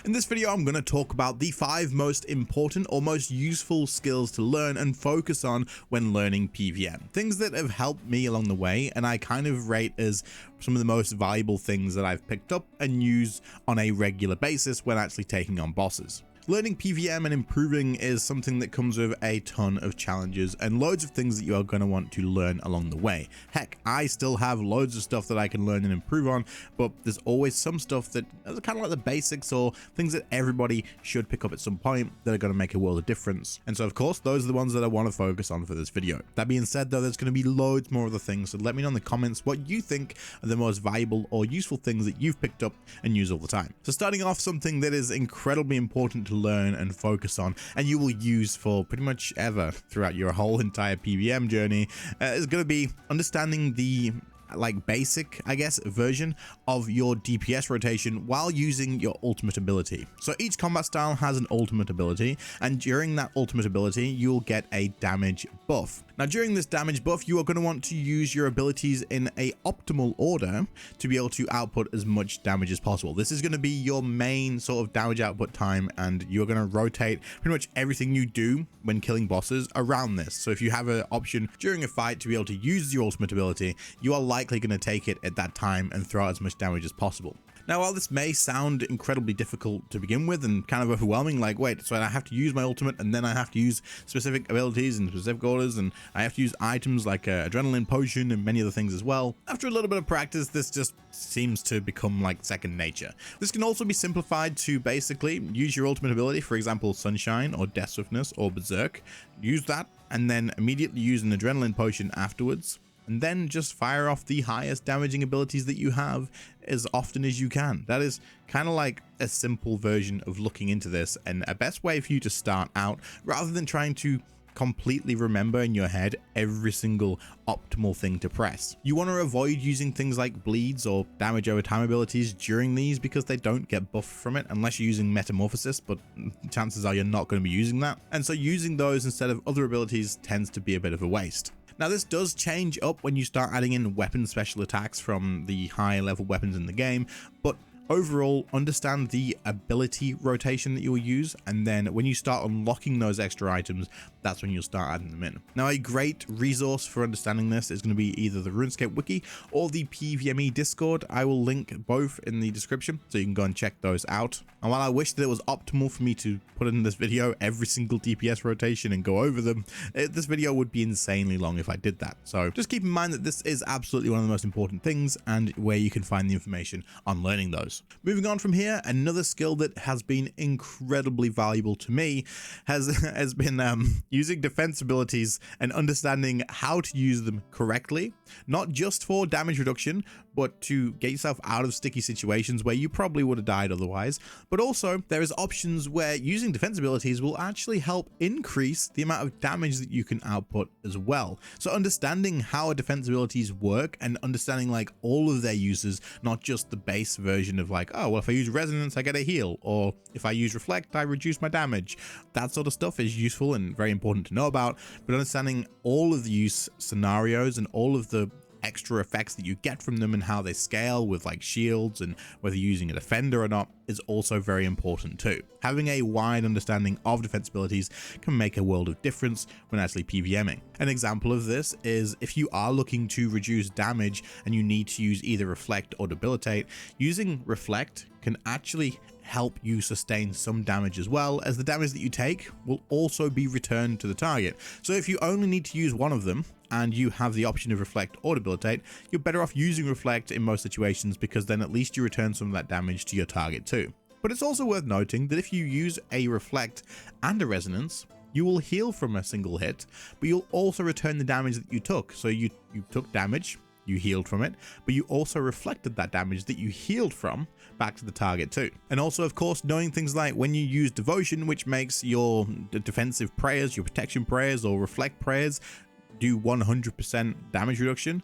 In this video, I'm going to talk about the 5 most important or most useful skills to learn and focus on when learning PVM. Things that have helped me along the way, and I kind of rate as some of the most valuable things that I've picked up and use on a regular basis when actually taking on bosses. Learning PVM and improving is something that comes with a ton of challenges and loads of things that you are going to want to learn along the way. Heck, I still have loads of stuff that I can learn and improve on, but there's always some stuff that is kind of like the basics or things that everybody should pick up at some point that are going to make a world of difference. And so of course, those are the ones that I want to focus on for this video. That being said though, there's going to be loads more other things, so let me know in the comments what you think are the most valuable or useful things that you've picked up and use all the time. So starting off, something that is incredibly important to learn and focus on, and you will use for pretty much ever throughout your whole entire PVM journey, is going to be understanding the basic, I guess, version of your DPS rotation while using your ultimate ability. So each combat style has an ultimate ability, and during that ultimate ability, you'll get a damage buff. Now, during this damage buff, you are going to want to use your abilities in a optimal order to be able to output as much damage as possible. This is going to be your main sort of damage output time, and you're going to rotate pretty much everything you do when killing bosses around this. So if you have an option during a fight to be able to use your ultimate ability, you are likely going to take it at that time and throw out as much damage as possible. Now, while this may sound incredibly difficult to begin with and kind of overwhelming, like, wait, so I have to use my ultimate and then I have to use specific abilities and specific orders, and I have to use items like adrenaline potion and many other things as well. After a little bit of practice, this just seems to become like second nature. This can also be simplified to basically use your ultimate ability, for example, Sunshine or Death Swiftness or Berserk. Use that and then immediately use an adrenaline potion afterwards, and then just fire off the highest damaging abilities that you have as often as you can. That is kind of like a simple version of looking into this, and a best way for you to start out rather than trying to completely remember in your head every single optimal thing to press. You want to avoid using things like bleeds or damage over time abilities during these because they don't get buffed from it unless you're using metamorphosis, but chances are you're not going to be using that. And so using those instead of other abilities tends to be a bit of a waste. Now, this does change up when you start adding in weapon special attacks from the higher level weapons in the game, but overall, understand the ability rotation that you will use, and then when you start unlocking those extra items, that's when you'll start adding them in. Now, a great resource for understanding this is going to be either the RuneScape wiki or the PVME Discord. I will link both in the description, so you can go and check those out. And while I wish that it was optimal for me to put in this video every single DPS rotation and go over them, this video would be insanely long if I did that. So just keep in mind that this is absolutely one of the most important things and where you can find the information on learning those. Moving on from here, another skill that has been incredibly valuable to me has been using defense abilities and understanding how to use them correctly, not just for damage reduction, but to get yourself out of sticky situations where you probably would have died otherwise. But also, there is options where using defense abilities will actually help increase the amount of damage that you can output as well. So understanding how defense abilities work and understanding like all of their uses, not just the base version of like, oh, well, if I use resonance, I get a heal, or if I use reflect, I reduce my damage. That sort of stuff is useful and very important to know about, but understanding all of the use scenarios and all of the extra effects that you get from them and how they scale with like shields and whether you're using a defender or not is also very important too. Having a wide understanding of defense abilities can make a world of difference when actually PVMing. An example of this is if you are looking to reduce damage and you need to use either reflect or debilitate, using reflect can actually help you sustain some damage as well, as the damage that you take will also be returned to the target. So if you only need to use one of them and you have the option of reflect or debilitate, you're better off using reflect in most situations because then at least you return some of that damage to your target too. But it's also worth noting that if you use a reflect and a resonance, you will heal from a single hit, but you'll also return the damage that you took. So you took damage, you healed from it, but you also reflected that damage that you healed from back to the target too. And also, of course, knowing things like when you use devotion, which makes your defensive prayers, your protection prayers, or reflect prayers do 100% damage reduction,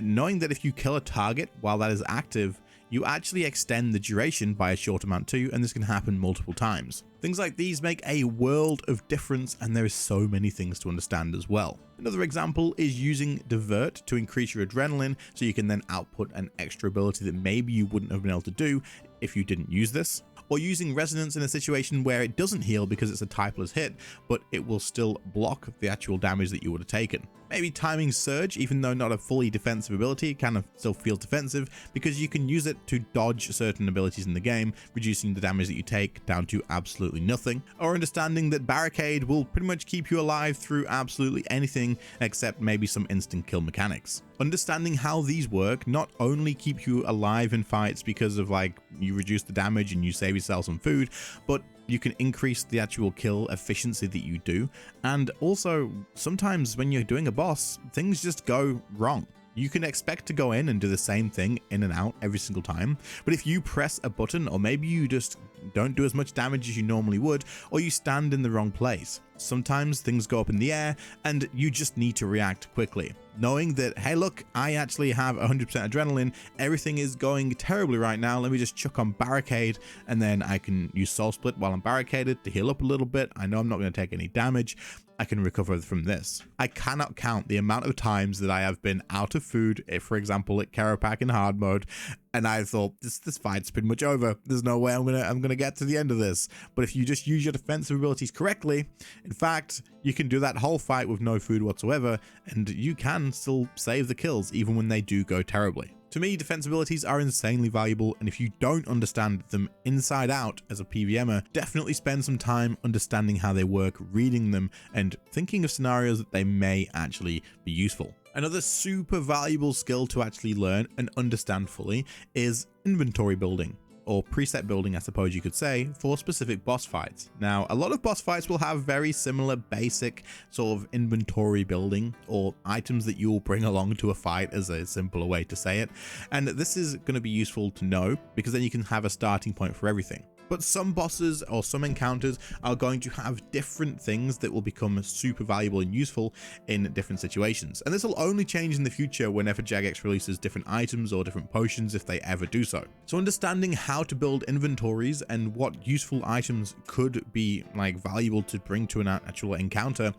knowing that if you kill a target while that is active, you actually extend the duration by a short amount too, and this can happen multiple times. Things like these make a world of difference, and there is so many things to understand as well. Another example is using divert to increase your adrenaline so you can then output an extra ability that maybe you wouldn't have been able to do if you didn't use this. or using resonance in a situation where it doesn't heal because it's a typeless hit, but it will still block the actual damage that you would have taken. Maybe timing surge, even though not a fully defensive ability, it kind of still feels defensive because you can use it to dodge certain abilities in the game, reducing the damage that you take down to absolutely nothing. Or understanding that barricade will pretty much keep you alive through absolutely anything except maybe some instant kill mechanics. Understanding how these work not only keep you alive in fights because of like you reduce the damage and you save yourself some food, but you can increase the actual kill efficiency that you do. And also sometimes when you're doing a boss, things just go wrong. You can expect to go in and do the same thing in and out every single time, but if you press a button, or maybe you just don't do as much damage as you normally would, or you stand in the wrong place, sometimes things go up in the air and you just need to react quickly. Knowing that, hey look, I actually have 100% adrenaline, everything is going terribly right now, let me just chuck on barricade, and then I can use soul split while I'm barricaded to heal up a little bit. I know I'm not going to take any damage, I can recover from this. I cannot count the amount of times that I have been out of food, if for example at Keropac in hard mode, and I thought this fight's pretty much over. There's no way I'm gonna get to the end of this. But if you just use your defensive abilities correctly, in fact, you can do that whole fight with no food whatsoever, and you can still save the kills even when they do go terribly. To me, defense abilities are insanely valuable, and if you don't understand them inside out as a PVMer, definitely spend some time understanding how they work, reading them, and thinking of scenarios that they may actually be useful. Another super valuable skill to actually learn and understand fully is inventory building, or preset building, I suppose you could say, for specific boss fights. Now, a lot of boss fights will have very similar basic sort of inventory building, or items that you will bring along to a fight, as a simpler way to say it. And this is going to be useful to know because then you can have a starting point for everything. But some bosses or some encounters are going to have different things that will become super valuable and useful in different situations. And this will only change in the future whenever Jagex releases different items or different potions, if they ever do so. So understanding how to build inventories and what useful items could be like valuable to bring to an actual encounter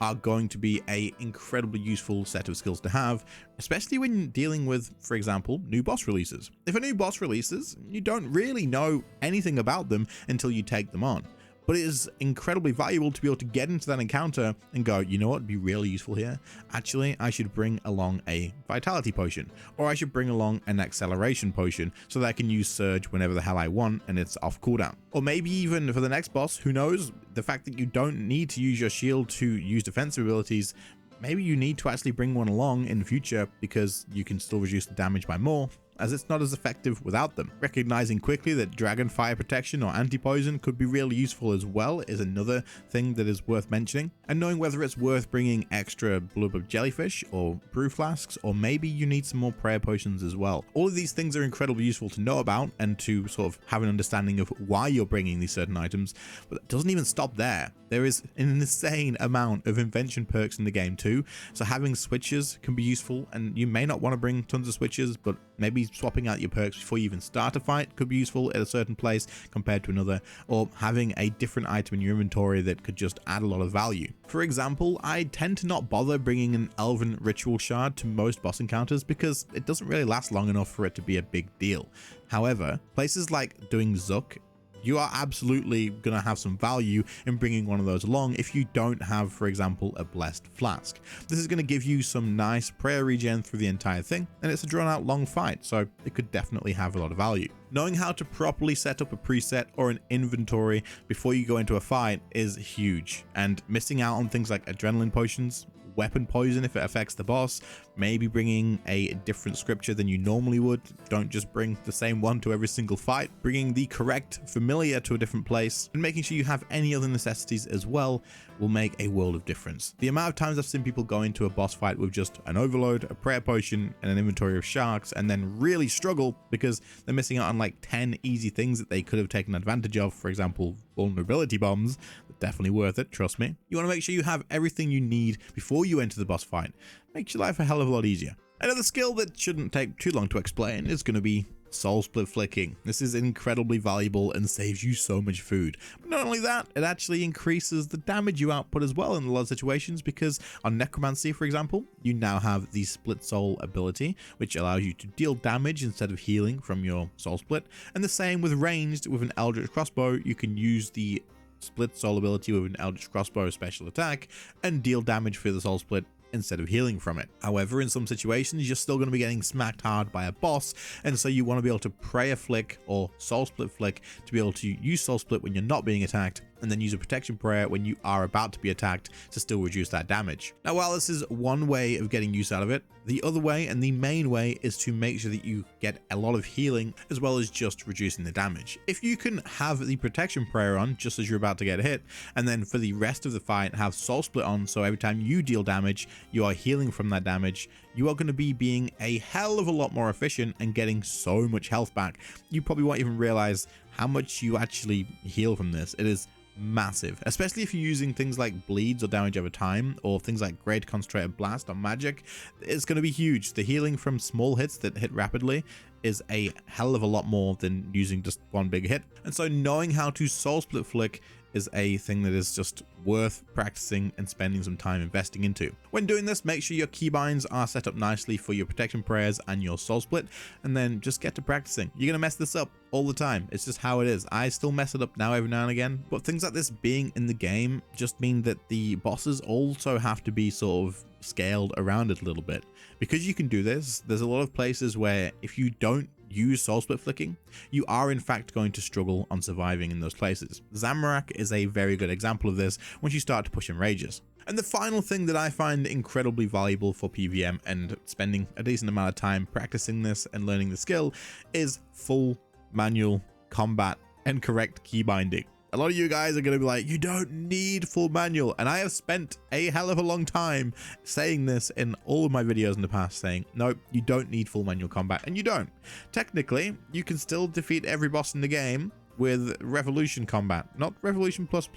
are going to be a incredibly useful set of skills to have, especially when dealing with, for example, new boss releases. If a new boss releases, you don't really know anything about them until you take them on. But it is incredibly valuable to be able to get into that encounter and go, you know what would be really useful here? Actually, I should bring along a vitality potion, or I should bring along an acceleration potion so that I can use surge whenever the hell I want and it's off cooldown. Or maybe even for the next boss, who knows, the fact that you don't need to use your shield to use defensive abilities, maybe you need to actually bring one along in the future because you can still reduce the damage by more, as it's not as effective without them. Recognizing quickly that dragon fire protection or anti-poison could be really useful as well is another thing that is worth mentioning, and knowing whether it's worth bringing extra blubber jellyfish or brew flasks, or maybe you need some more prayer potions as well. All of these things are incredibly useful to know about and to sort of have an understanding of why you're bringing these certain items, but it doesn't even stop there. There is an insane amount of invention perks in the game too, so having switches can be useful, and you may not want to bring tons of switches, but maybe swapping out your perks before you even start a fight could be useful at a certain place compared to another, or having a different item in your inventory that could just add a lot of value. For example, I tend to not bother bringing an elven ritual shard to most boss encounters because it doesn't really last long enough for it to be a big deal. However, places like doing Zook, you are absolutely going to have some value in bringing one of those along if you don't have, for example, a blessed flask. This is going to give you some nice prayer regen through the entire thing, and it's a drawn out long fight, so it could definitely have a lot of value. Knowing how to properly set up a preset or an inventory before you go into a fight is huge, and missing out on things like adrenaline potions, weapon poison if it affects the boss, maybe bringing a different scripture than you normally would. Don't just bring the same one to every single fight. Bringing the correct familiar to a different place and making sure you have any other necessities as well will make a world of difference. The amount of times I've seen people go into a boss fight with just an overload, a prayer potion, and an inventory of sharks, and then really struggle because they're missing out on like 10 easy things that they could have taken advantage of. For example, vulnerability bombs. Definitely worth it, trust me. You want to make sure you have everything you need before you enter the boss fight. Makes your life a hell of a lot easier. Another skill that shouldn't take too long to explain is going to be soul split flicking. This is incredibly valuable and saves you so much food. But not only that, it actually increases the damage you output as well in a lot of situations, because on necromancy, for example, you now have the split soul ability, which allows you to deal damage instead of healing from your soul split. And the same with ranged. With an eldritch crossbow, you can use the split soul ability with an eldritch crossbow special attack and deal damage for the soul split instead of healing from it. However, in some situations, you're still going to be getting smacked hard by a boss, and so you want to be able to prayer flick or soul split flick to be able to use soul split when you're not being attacked, and then use a protection prayer when you are about to be attacked to still reduce that damage. Now, while this is one way of getting use out of it, the other way and the main way is to make sure that you get a lot of healing as well as just reducing the damage. If you can have the protection prayer on just as you're about to get hit, and then for the rest of the fight have soul split on, so every time you deal damage, you are healing from that damage, you are going to be being a hell of a lot more efficient and getting so much health back. You probably won't even realize how much you actually heal from this. It is massive, especially if you're using things like bleeds or damage over time, or things like great concentrated blast or magic. It's going to be huge. The healing from small hits that hit rapidly is a hell of a lot more than using just one big hit. And so knowing how to soul split flick is a thing that is just worth practicing and spending some time investing into. When doing this, make sure your keybinds are set up nicely for your protection prayers and your soul split, and then just get to practicing. You're gonna mess this up all the time. It's just how it is. I still mess it up now every now and again, but things like this being in the game just mean that the bosses also have to be sort of scaled around it a little bit. Because you can do this, there's a lot of places where if you don't use soul split flicking, you are in fact going to struggle on surviving in those places. Zamorak is a very good example of this once you start to push in rages. And the final thing that I find incredibly valuable for PvM and spending a decent amount of time practicing this and learning the skill is full manual combat and correct key binding. A lot of you guys are going to be like, you don't need full manual. And I have spent a hell of a long time saying this in all of my videos in the past, saying, no, you don't need full manual combat. And you don't. Technically, you can still defeat every boss in the game with Revolution combat, not Revolution ++.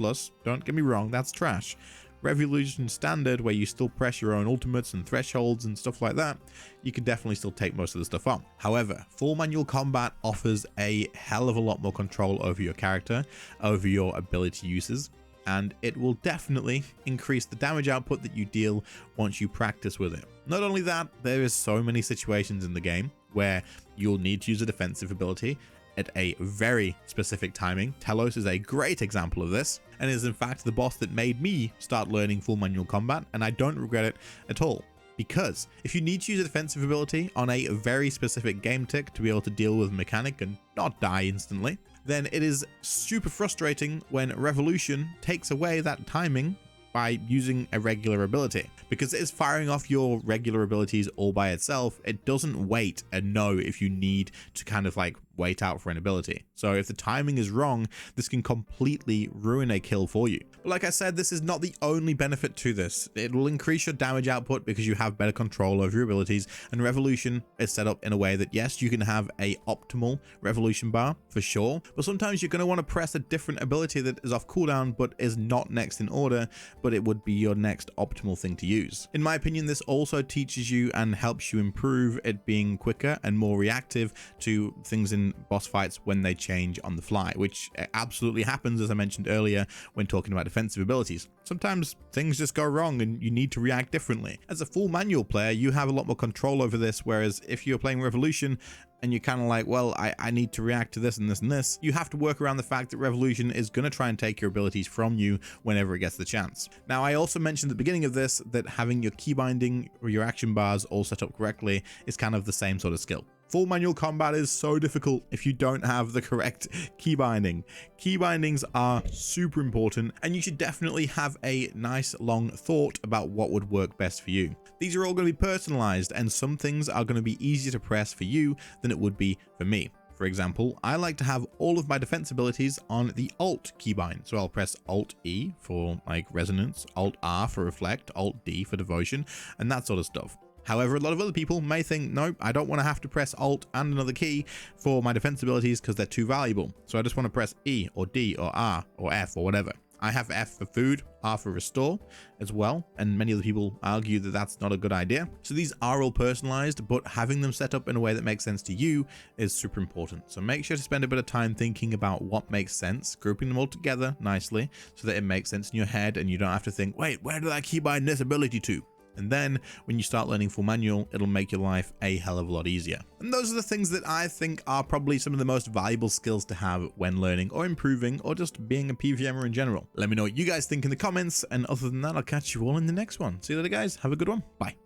Don't get me wrong, that's trash. Revolution standard, where you still press your own ultimates and thresholds and stuff like that, you can definitely still take most of the stuff on. However, full manual combat offers a hell of a lot more control over your character, over your ability uses, and it will definitely increase the damage output that you deal once you practice with it. Not only that, there is so many situations in the game where you'll need to use a defensive ability at a very specific timing. Telos is a great example of this, and is in fact the boss that made me start learning full manual combat, and I don't regret it at all. Because if you need to use a defensive ability on a very specific game tick to be able to deal with a mechanic and not die instantly, then it is super frustrating when Revolution takes away that timing by using a regular ability. Because it is firing off your regular abilities all by itself, it doesn't wait and know if you need to kind of like wait out for an ability. So if the timing is wrong, this can completely ruin a kill for you. But like I said, this is not the only benefit to this. It will increase your damage output because you have better control over your abilities, and Revolution is set up in a way that, yes, you can have a optimal Revolution bar for sure, but sometimes you're going to want to press a different ability that is off cooldown but is not next in order, but it would be your next optimal thing to use. In my opinion, this also teaches you and helps you improve it being quicker and more reactive to things in boss fights when they change on the fly, which absolutely happens, as I mentioned earlier, when talking about defensive abilities. Sometimes things just go wrong and you need to react differently. As a full manual player, you have a lot more control over this, whereas if you're playing Revolution and you're kind of like, well, I need to react to this and this and this, you have to work around the fact that Revolution is going to try and take your abilities from you whenever it gets the chance. Now, I also mentioned at the beginning of this that having your key binding or your action bars all set up correctly is kind of the same sort of skill. Full manual combat is so difficult if you don't have the correct key binding. Key bindings are super important, and you should definitely have a nice long thought about what would work best for you. These are all going to be personalized, and some things are going to be easier to press for you than it would be for me. For example, I like to have all of my defense abilities on the Alt keybind. So I'll press Alt E for like resonance, Alt R for reflect, Alt D for devotion, and that sort of stuff. However, a lot of other people may think, no, I don't want to have to press Alt and another key for my defense abilities because they're too valuable. So I just want to press E or D or R or F or whatever. I have F for food, R for restore as well, and many other people argue that that's not a good idea. So these are all personalized, but having them set up in a way that makes sense to you is super important. So make sure to spend a bit of time thinking about what makes sense, grouping them all together nicely so that it makes sense in your head and you don't have to think, wait, where did I keybind this ability to? And then when you start learning full manual, it'll make your life a hell of a lot easier. And those are the things that I think are probably some of the most valuable skills to have when learning or improving or just being a PVMer in general. Let me know what you guys think in the comments. And other than that, I'll catch you all in the next one. See you later, guys. Have a good one. Bye.